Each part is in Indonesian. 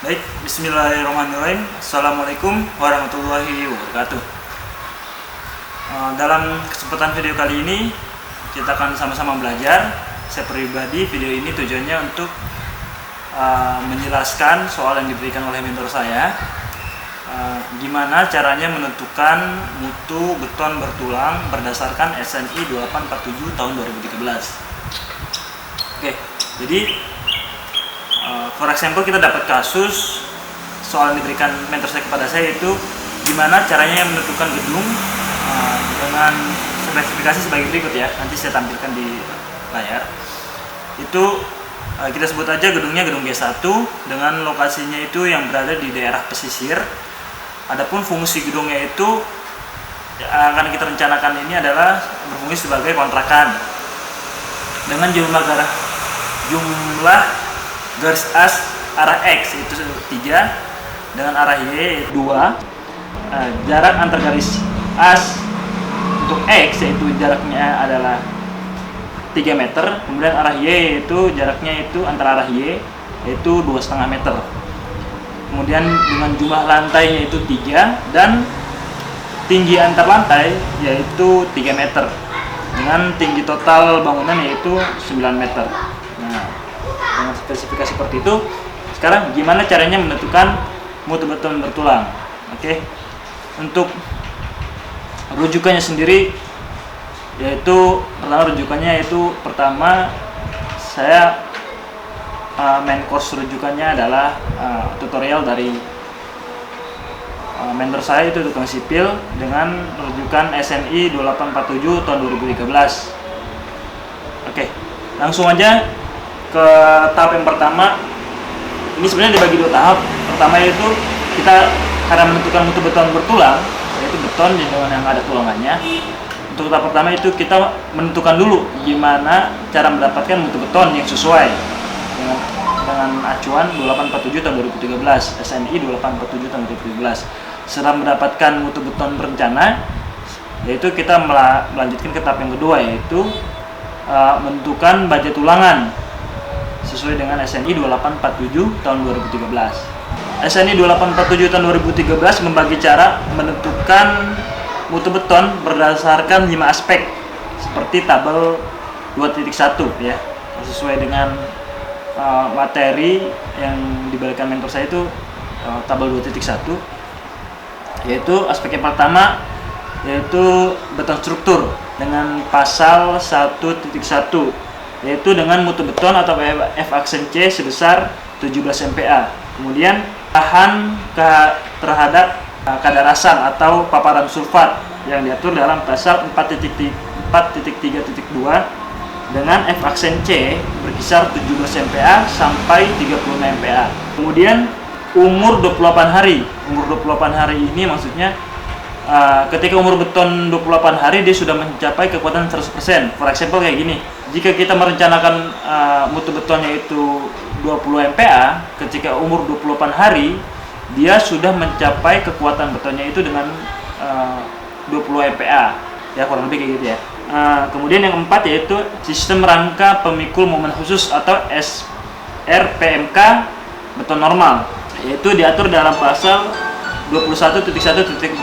Baik, bismillahirrahmanirrahim. Assalamualaikum warahmatullahi wabarakatuh. Dalam kesempatan video kali ini, kita akan sama-sama belajar. Saya pribadi, video ini tujuannya untuk menjelaskan soal yang diberikan oleh mentor saya. Gimana caranya menentukan mutu beton bertulang berdasarkan SNI 2847 tahun 2013. Oke, jadi for example, kita dapat kasus soal yang diberikan mentor saya kepada saya, itu gimana caranya menentukan gedung dengan spesifikasi sebagai berikut ya. Nanti saya tampilkan di layar. Itu kita sebut aja gedungnya gedung G1 dengan lokasinya itu yang berada di daerah pesisir. Adapun fungsi gedungnya itu akan kita rencanakan ini adalah berfungsi sebagai kontrakan dengan jumlah garis as arah X itu 3, dengan arah Y 2. Jarak antar garis as untuk X yaitu jaraknya adalah 3 meter, kemudian arah Y itu jaraknya itu antara arah Y yaitu 2,5 meter. Kemudian dengan jumlah lantainya itu 3 dan tinggi antar lantai yaitu 3 meter dengan tinggi total bangunan yaitu 9 meter. Nah, dengan spesifikasi seperti itu, sekarang gimana caranya menentukan mutu beton bertulang? Oke. Untuk rujukannya sendiri, yaitu pertama saya main course rujukannya adalah tutorial dari mentor saya, itu tukang sipil, dengan rujukan SNI 2847 tahun 2013. Oke, langsung aja ke tahap yang pertama. Ini sebenarnya dibagi 2 tahap. Pertama yaitu kita karena menentukan mutu beton bertulang, yaitu beton dengan yang ada tulangannya. Untuk tahap pertama itu kita menentukan dulu gimana cara mendapatkan mutu beton yang sesuai dengan acuan 2847 tahun 2013, SNI 2847 tahun 2013. Setelah mendapatkan mutu beton berencana, yaitu kita melanjutkan ke tahap yang kedua, yaitu menentukan baja tulangan sesuai dengan SNI 2847 tahun 2013. SNI 2847 tahun 2013 membagi cara menentukan mutu beton berdasarkan 5 aspek seperti tabel 2.1 ya. Sesuai dengan materi yang diberikan mentor saya itu tabel 2.1, yaitu aspek yang pertama yaitu beton struktur dengan pasal 1.1, yaitu dengan mutu beton atau F aksen C sebesar 17 MPa. Kemudian tahan terhadap kadar asam atau paparan sulfat yang diatur dalam pasal 4.3.2 dengan F aksen C berkisar 17 MPa sampai 36 MPa. Kemudian umur 28 hari. Umur 28 hari ini maksudnya ketika umur beton 28 hari dia sudah mencapai kekuatan 100%. For example kayak gini. Jika kita merencanakan mutu betonnya itu 20 MPa, ketika umur 28 hari dia sudah mencapai kekuatan betonnya itu dengan 20 MPa. Ya, kurang lebih kayak gitu ya. Kemudian yang keempat yaitu sistem rangka pemikul momen khusus atau SRPMK beton normal, yaitu diatur dalam pasal 21.1.4.2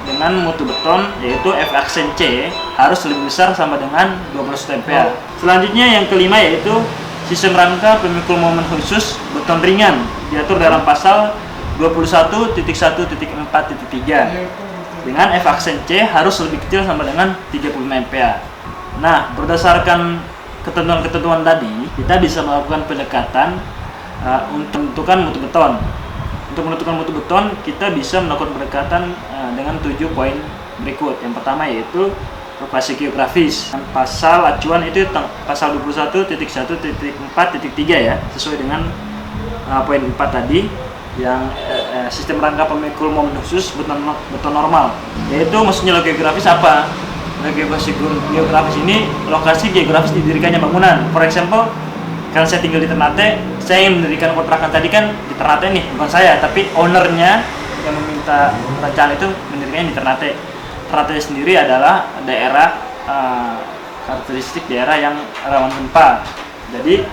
dengan mutu beton yaitu F aksen C harus lebih besar sama dengan 21 MPa. Selanjutnya yang kelima yaitu sistem rangka pemikul momen khusus beton ringan, diatur dalam pasal 21.1.4.3 dengan F aksen C harus lebih kecil sama dengan 35 MPa. Nah, berdasarkan ketentuan-ketentuan tadi, kita bisa melakukan pendekatan untuk menentukan mutu beton. Untuk menentukan mutu beton, kita bisa melakukan pendekatan dengan 7 poin berikut. Yang pertama yaitu lokasi geografis. Pasal acuan itu pasal 21.1.4.3 ya, sesuai dengan poin 4 tadi, yang sistem rangka pemikul momen khusus beton normal. Yaitu maksudnya lokasi geografis apa? Lokasi geografis ini lokasi geografis didirikannya bangunan. For example, karena saya tinggal di Ternate, saya ingin mendirikan kontrakan tadi kan di Ternate nih, bukan saya, tapi ownernya yang meminta rencana itu mendirikannya di Ternate. Ternate sendiri adalah daerah karakteristik daerah yang rawan gempa. Jadi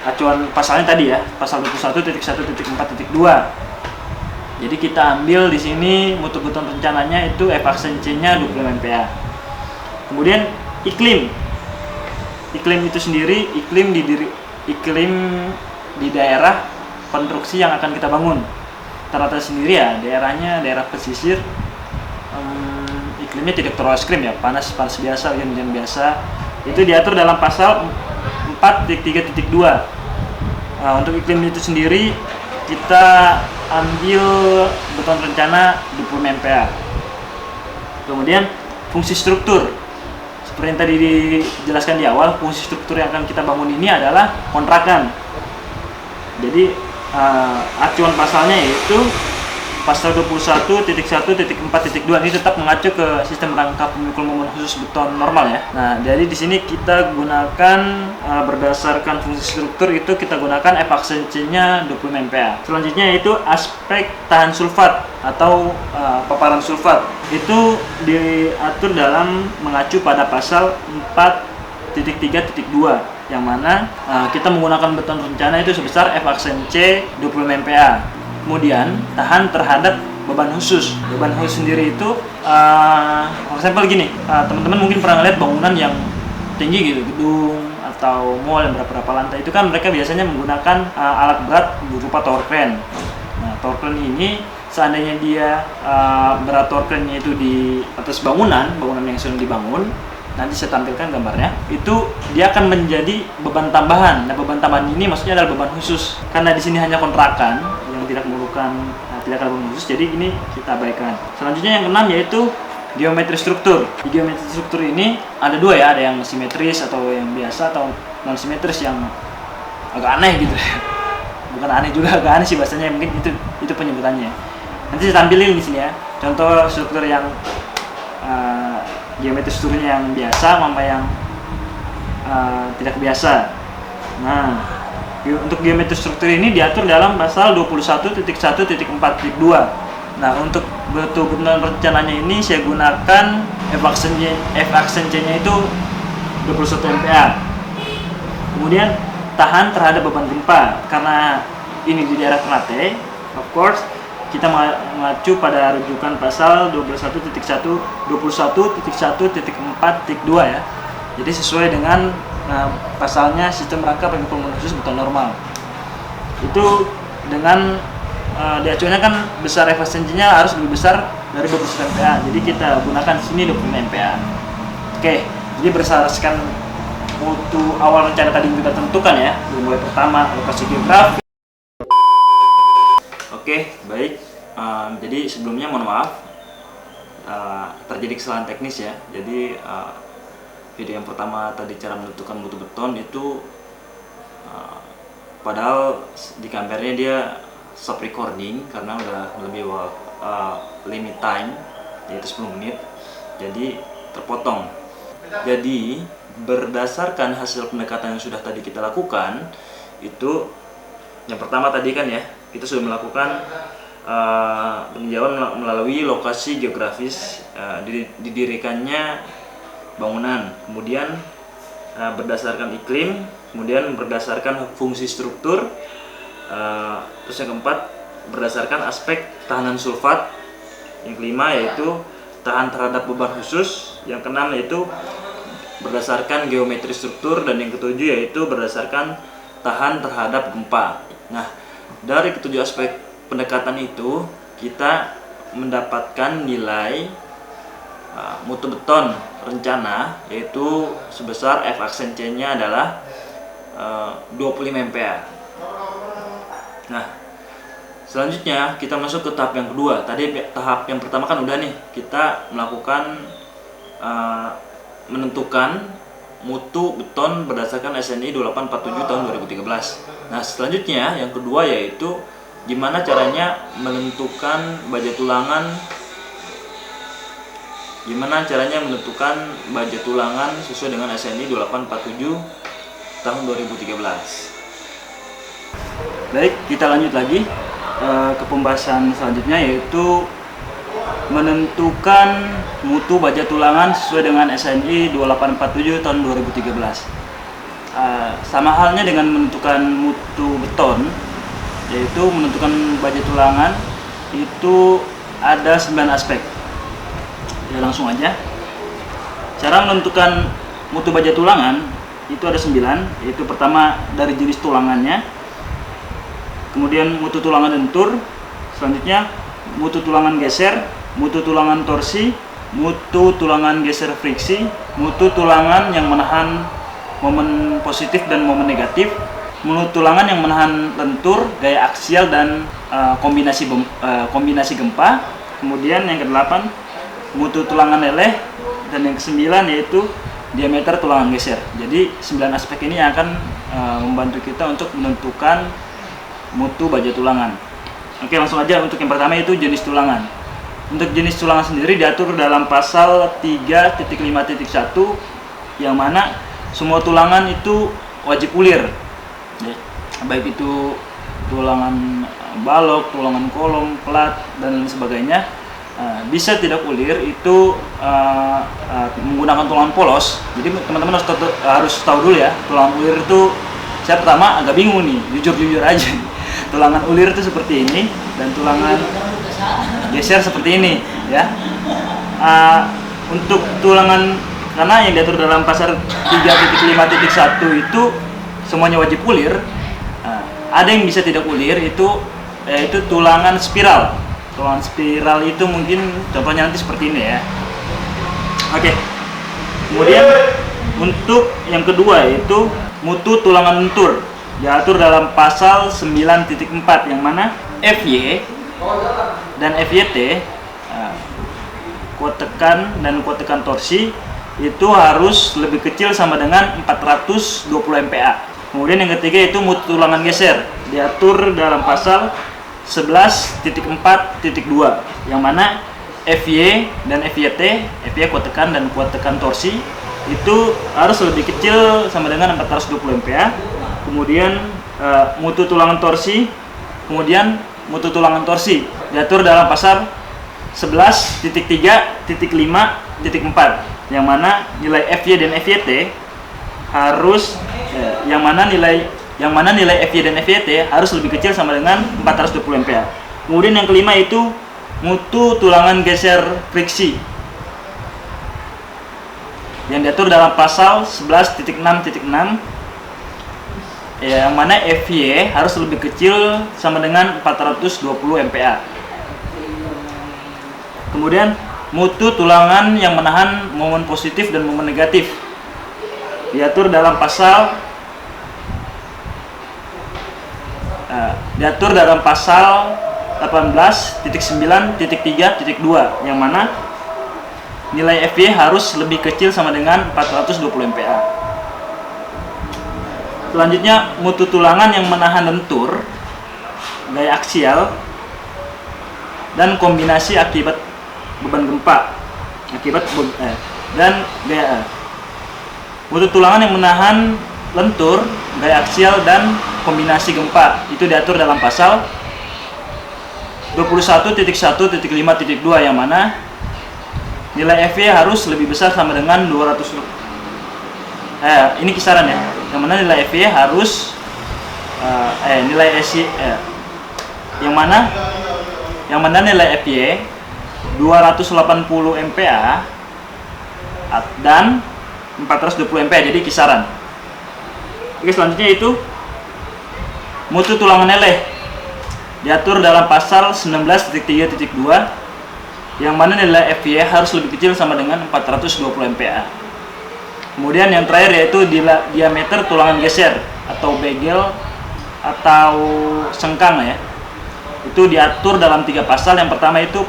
acuan pasalnya tadi ya, pasal 21.1.4.2. Jadi kita ambil di sini mutu beton rencananya itu F-aksen-C-nya 25 MPa. Kemudian iklim itu sendiri, iklim di daerah konstruksi yang akan kita bangun. Rata-rata sendiri ya, daerahnya daerah pesisir, iklimnya tidak terlalu ekstrim ya, panas biasa, hujan biasa. Itu diatur dalam pasal 4.3.2. Untuk iklim itu sendiri kita ambil beton rencana 20 MPa. Kemudian fungsi struktur, seperti yang tadi dijelaskan di awal, fungsi struktur yang akan kita bangun ini adalah kontrakan. Jadi acuan pasalnya yaitu pasal 21.1.4.2 ini tetap mengacu ke sistem rangka pemikul momen khusus beton normal ya. Nah, jadi di sini kita gunakan berdasarkan fungsi struktur itu kita gunakan F-aksen-C-nya 20 MPa. Selanjutnya yaitu aspek tahan sulfat atau paparan sulfat. Itu diatur dalam mengacu pada pasal 4.3.2 yang mana kita menggunakan beton rencana itu sebesar F-aksen-C 20 MPa. Kemudian tahan terhadap beban khusus. Beban khusus sendiri itu, sampel gini, teman-teman mungkin pernah lihat bangunan yang tinggi gitu, gedung atau mall yang berapa lantai itu kan mereka biasanya menggunakan alat berat berupa tower crane. Nah, tower crane ini seandainya dia berat tower crane-nya itu di atas bangunan yang sedang dibangun, nanti saya tampilkan gambarnya, itu dia akan menjadi beban tambahan. Nah, beban tambahan ini maksudnya adalah beban khusus. Karena di sini hanya kontrakan yang tidak memerlukan tidak ada beban khusus, jadi ini kita abaikan. Selanjutnya yang keenam yaitu geometri struktur. Di geometri struktur ini ada dua ya, ada yang simetris atau yang biasa atau non simetris yang agak aneh gitu. Bukan aneh juga, agak aneh sih bahasanya, mungkin itu penyebutannya. Nanti saya tampilin di sini ya. Contoh struktur yang geometri strukturnya yang biasa sama yang tidak biasa. Nah, untuk geometri struktur ini diatur dalam pasal 21.1.4.2. Nah, untuk beton rencananya ini saya gunakan F-aksen-C-nya itu 21 MPa. Kemudian tahan terhadap beban gempa. Karena ini di daerah Ternate, of course kita mengacu pada rujukan pasal 21.1.4.2 ya. Jadi sesuai dengan pasalnya sistem rangka pemikul momen khusus beton normal. Itu dengan diacuannya kan besar F-aksen-C-nya harus lebih besar dari 20 MPa. Jadi kita gunakan di sini 25 MPa. Oke, jadi berdasarkan mutu awal rencana tadi yang kita tentukan ya, mulai pertama lokasi geografi. Oke, baik. Jadi sebelumnya mohon maaf terjadi kesalahan teknis ya. Jadi video yang pertama tadi cara menentukan mutu beton itu padahal di kampernya dia stop recording karena udah lebih limit time yaitu 10 menit. Jadi terpotong. Jadi berdasarkan hasil pendekatan yang sudah tadi kita lakukan itu, yang pertama tadi kan ya, kita sudah melakukan peninjauan melalui lokasi geografis didirikannya bangunan, kemudian berdasarkan iklim, kemudian berdasarkan fungsi struktur, terus yang keempat berdasarkan aspek tahanan sulfat, yang kelima yaitu tahan terhadap beban khusus, yang keenam yaitu berdasarkan geometri struktur, dan yang ketujuh yaitu berdasarkan tahan terhadap gempa. Nah, dari ketujuh aspek pendekatan itu kita mendapatkan nilai mutu beton rencana yaitu sebesar F-aksen-C-nya adalah 25 MPa. Nah, selanjutnya kita masuk ke tahap yang kedua. Tadi tahap yang pertama kan udah nih, kita melakukan menentukan mutu beton berdasarkan SNI 2847 tahun 2013. Nah, selanjutnya yang kedua yaitu gimana caranya menentukan baja tulangan, sesuai dengan SNI 2847 tahun 2013. Baik, kita lanjut lagi ke pembahasan selanjutnya yaitu menentukan mutu baja tulangan sesuai dengan SNI 2847 tahun 2013. sama halnya dengan menentukan mutu beton, yaitu menentukan baja tulangan itu ada 9 aspek. Ya, langsung aja. Cara menentukan mutu baja tulangan itu ada 9, yaitu pertama dari jenis tulangannya, kemudian mutu tulangan lentur, selanjutnya mutu tulangan geser, mutu tulangan torsi, mutu tulangan geser friksi, mutu tulangan yang menahan momen positif dan momen negatif, mutu tulangan yang menahan lentur, gaya aksial dan kombinasi gempa. Kemudian yang ke-8 mutu tulangan leleh, dan yang ke-9 yaitu diameter tulangan geser. Jadi 9 aspek ini yang akan membantu kita untuk menentukan mutu baja tulangan. Oke, langsung aja. Untuk yang pertama itu jenis tulangan. Untuk jenis tulangan sendiri diatur dalam pasal 3.5.1, yang mana semua tulangan itu wajib ulir, ya, baik itu tulangan balok, tulangan kolom, plat, dan lain sebagainya. Bisa tidak ulir itu menggunakan tulangan polos. Jadi teman-teman harus tahu dulu ya, tulangan ulir itu saya pertama agak bingung nih, jujur aja. Tulangan ulir itu seperti ini, dan tulangan geser seperti ini, ya. Untuk tulangan, karena yang diatur dalam pasal 3.5.1 itu semuanya wajib ulir. Ada yang bisa tidak ulir, yaitu tulangan spiral. Tulangan spiral itu mungkin contohnya nanti seperti ini ya. Oke. Kemudian untuk yang kedua yaitu mutu tulangan lentur, diatur dalam pasal 9.4, yang mana FY dan FYT, kuat tekan dan kuat tekan torsi, itu harus lebih kecil sama dengan 420 MPa. Kemudian yang ketiga itu mutu tulangan geser, diatur dalam pasal 11.4.2, yang mana FY dan FYT, FY kuat tekan dan kuat tekan torsi, itu harus lebih kecil sama dengan 420 MPa. Kemudian mutu tulangan torsi, diatur dalam pasal 11.3.5.4, yang mana nilai FY dan FYT harus nilai FY dan FYT harus lebih kecil sama dengan 420 MPa. Kemudian yang kelima itu mutu tulangan geser friksi, yang diatur dalam pasal 11.6.6, yang mana FY harus lebih kecil sama dengan 420 MPa. Kemudian mutu tulangan yang menahan momen positif dan momen negatif, diatur dalam pasal 18.9.3.2, yang mana nilai FY harus lebih kecil sama dengan 420 MPa. Selanjutnya mutu tulangan yang menahan lentur, gaya aksial, dan kombinasi akibat beban gempa, dan gaya mutu tulangan yang menahan lentur, gaya aksial, dan kombinasi gempa itu diatur dalam pasal 21.1.5.2, yang mana nilai FY harus lebih besar sama dengan 200. Ini kisaran ya, yang mana nilai FY harus yang mana nilai FY 280 MPa dan 420 MPa, jadi kisaran. Oke, selanjutnya itu mutu tulangan leleh, diatur dalam pasal 19.3.2, yang mana nilai FY harus lebih kecil sama dengan 420 MPa. Kemudian yang terakhir yaitu diameter tulangan geser atau begel atau sengkang ya. Itu diatur dalam 3 pasal. Yang pertama itu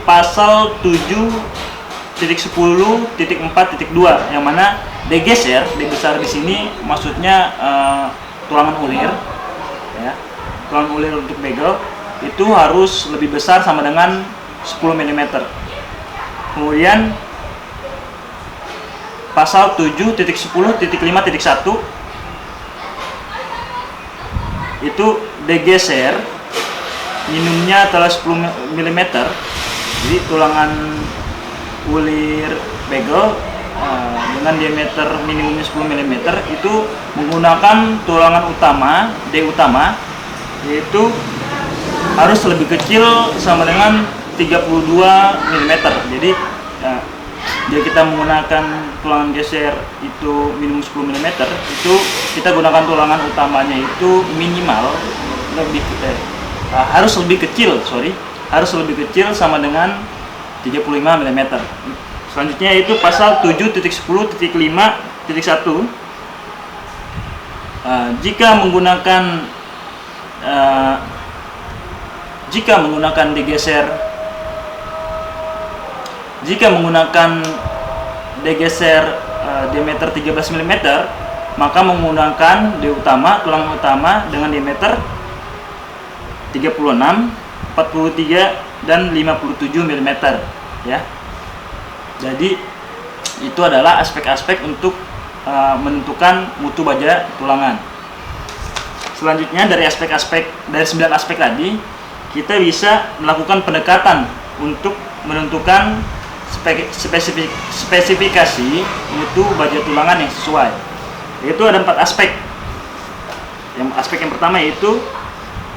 pasal 7.10.4.2, yang mana degeser, besar di sini maksudnya tulangan ulir ya. Tulangan ulir untuk begel itu harus lebih besar sama dengan 10 mm. Kemudian pasal 7.10.5.1 itu degeser minimumnya adalah 10 mm. Jadi tulangan ulir begel dengan diameter minimumnya 10 mm itu menggunakan tulangan utama D utama, yaitu harus lebih kecil sama dengan 32 mm. Jadi jika kita menggunakan tulangan geser itu minimum 10 mm, itu kita gunakan tulangan utamanya itu minimal harus lebih kecil sama dengan 35 mm. Selanjutnya itu pasal 7.10.5.1. Jika menggunakan degeser diameter 13 mm, maka menggunakan tulangan utama dengan diameter 36, 43 dan 57 mm ya. Jadi itu adalah aspek-aspek untuk menentukan mutu baja tulangan. Selanjutnya dari 9 aspek tadi, kita bisa melakukan pendekatan untuk menentukan spesifikasi mutu baja tulangan yang sesuai. Yaitu ada 4 aspek. Aspek yang pertama yaitu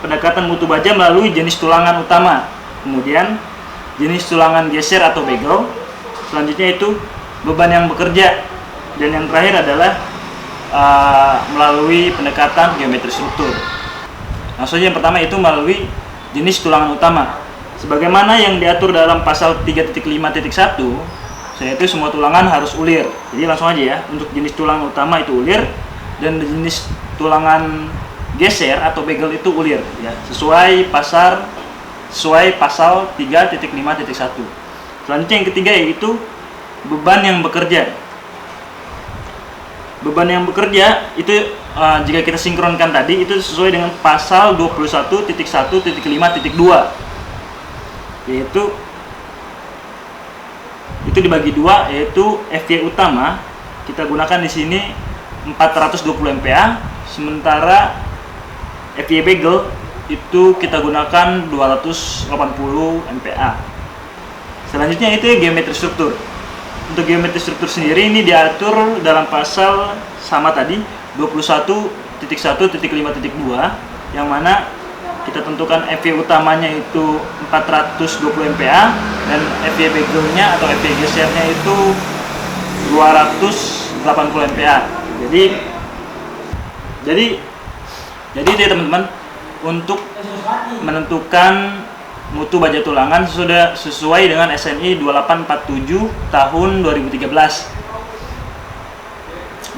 pendekatan mutu baja melalui jenis tulangan utama, kemudian jenis tulangan geser atau begel, selanjutnya itu beban yang bekerja, dan yang terakhir adalah melalui pendekatan geometri struktur. Maksudnya yang pertama itu melalui jenis tulangan utama, sebagaimana yang diatur dalam pasal 3.5.1, yaitu semua tulangan harus ulir. Jadi langsung aja ya, untuk jenis tulangan utama itu ulir, dan jenis tulangan geser atau begel itu ulir ya, sesuai pasal 3.5.1. Selanjutnya yang ketiga yaitu beban yang bekerja. Beban yang bekerja itu jika kita sinkronkan tadi itu sesuai dengan pasal 21.1.5.2, yaitu dibagi dua, yaitu FY utama kita gunakan di sini 420 MPa, sementara FY begel itu kita gunakan 280 MPa. Selanjutnya itu geometri struktur. Untuk geometri struktur sendiri ini diatur dalam pasal sama tadi 21.1.5.2, yang mana kita tentukan FY utamanya itu 420 MPa dan FY begelnya atau FY gesernya itu 280 MPa. Jadi itu ya teman-teman, untuk menentukan mutu baja tulangan sesuai dengan SNI 2847 tahun 2013.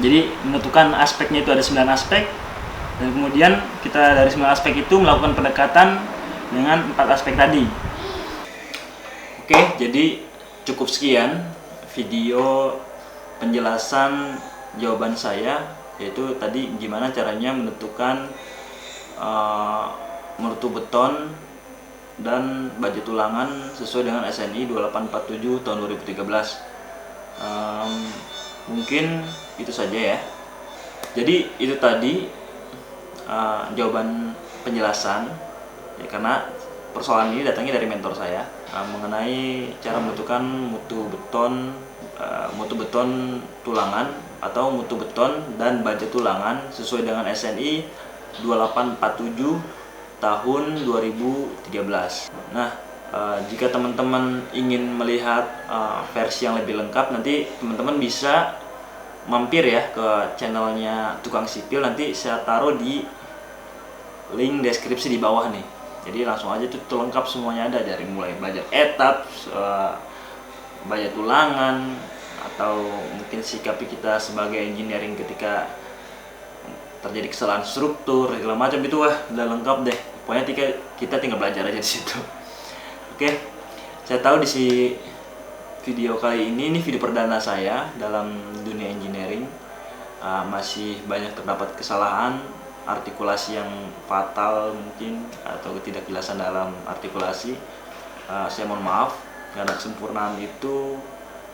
Jadi menentukan aspeknya itu ada 9 aspek, dan kemudian kita dari 9 aspek itu melakukan pendekatan dengan 4 aspek tadi. Oke, jadi cukup sekian video penjelasan jawaban saya, yaitu tadi gimana caranya menentukan mutu beton dan baja tulangan sesuai dengan SNI 2847 tahun 2013. Mungkin itu saja ya. Jadi itu tadi jawaban penjelasan ya, karena persoalan ini datangnya dari mentor saya mengenai cara menentukan mutu beton tulangan atau mutu beton dan baja tulangan sesuai dengan SNI 2847 tahun 2013. Nah, jika teman-teman ingin melihat versi yang lebih lengkap, nanti teman-teman bisa mampir ya ke channelnya Tukang Sipil. Nanti saya taruh di link deskripsi di bawah nih. Jadi langsung aja tuh lengkap semuanya ada, dari mulai belajar etap, baja tulangan, atau mungkin sikap kita sebagai engineering ketika terjadi kesalahan struktur segala macam, itu udah lengkap deh. Pokoknya kita tinggal belajar aja di situ. Oke, saya tahu di video kali ini video perdana saya dalam dunia engineering, masih banyak terdapat kesalahan artikulasi yang fatal mungkin, atau ketidakjelasan dalam artikulasi. Saya mohon maaf, karena kesempurnaan itu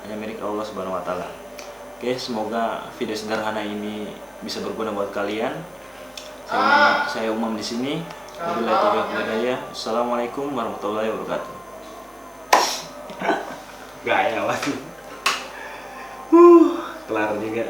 hanya milik Allah Subhanahu wa Ta'ala. Oke, semoga video sederhana ini bisa berguna buat kalian. Saya Umam di sini. Wabillahi taufiq wal hidayah. Assalamualaikum warahmatullahi wabarakatuh. Gaya banget. Kelar juga.